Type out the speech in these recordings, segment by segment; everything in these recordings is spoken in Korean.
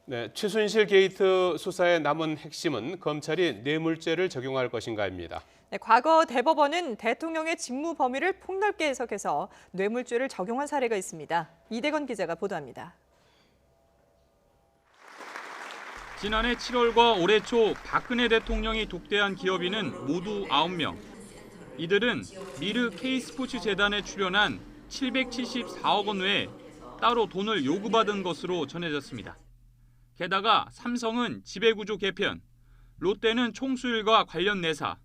네, 최순실 게이트 수사의 남은 핵심은 검찰이 뇌물죄를 적용할 것인가입니다. 네, 과거 대법원은 대통령의 직무 범위를 폭넓게 해석해서 뇌물죄를 적용한 사례가 있습니다. 이대건 기자가 보도합니다. 지난해 7월과 올해 초 박근혜 대통령이 독대한 기업인은 모두 9명. 이들은 미르 K스포츠 재단에 출연한 774억 원 외에 따로 돈을 요구받은 것으로 전해졌습니다. 게다가 삼성은 지배구조 개편, 롯데는 총수일과 관련 내사,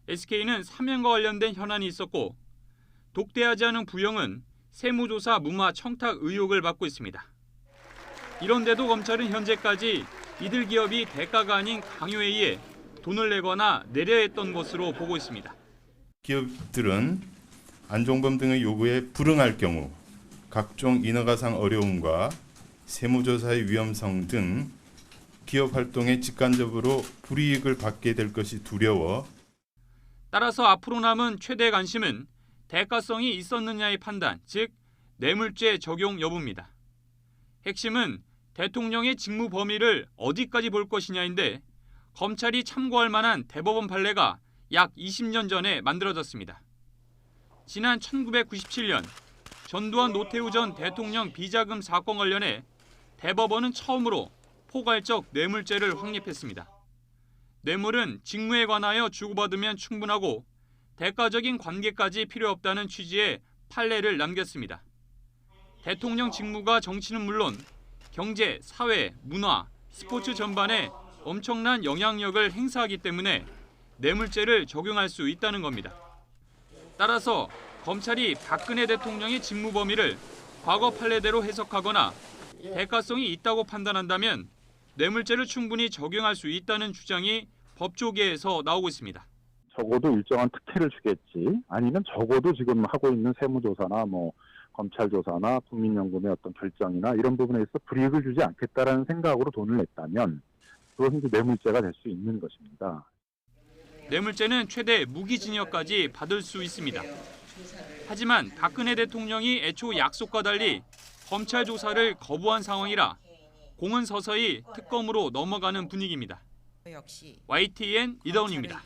SK는 사면과 관련된 현안이 있었고 독대하지 않은 부영은 세무조사 무마 청탁 의혹을 받고 있습니다. 이런데도 검찰은 현재까지 이들 기업이 대가가 아닌 강요에 의해 돈을 내거나 내려야 했던 것으로 보고 있습니다. 기업들은 안종범 등의 요구에 불응할 경우 각종 인허가상 어려움과 세무조사의 위험성 등 기업 활동에 직간접으로 불이익을 받게 될 것이 두려워 따라서 앞으로 남은 최대 관심은 대가성이 있었느냐의 판단, 즉 뇌물죄 적용 여부입니다. 핵심은 대통령의 직무 범위를 어디까지 볼 것이냐인데 검찰이 참고할 만한 대법원 판례가 약 20년 전에 만들어졌습니다. 지난 1997년 전두환 노태우 전 대통령 비자금 사건 관련해 대법원은 처음으로 포괄적 뇌물죄를 확립했습니다. 뇌물은 직무에 관하여 주고받으면 충분하고 대가적인 관계까지 필요 없다는 취지의 판례를 남겼습니다. 대통령 직무가 정치는 물론 경제, 사회, 문화, 스포츠 전반에 엄청난 영향력을 행사하기 때문에 뇌물죄를 적용할 수 있다는 겁니다. 따라서 검찰이 박근혜 대통령의 직무 범위를 과거 판례대로 해석하거나 대가성이 있다고 판단한다면 뇌물죄를 충분히 적용할 수 있다는 주장이 법조계에서 나오고 있습니다. 적어도 일정한 특혜를 주겠지, 아니면 적어도 지금 하고 있는 세무조사나 검찰 조사나 국민연금의 어떤 결정이나 이런 부분에 있어 불이익을 주지 않겠다라는 생각으로 돈을 냈다면 그것은 이제 뇌물죄가 될 수 있는 것입니다. 뇌물죄는 최대 무기징역까지 받을 수 있습니다. 하지만 박근혜 대통령이 애초 약속과 달리 검찰 조사를 거부한 상황이라 공은 서서히 특검으로 넘어가는 분위기입니다. YTN 이다운입니다.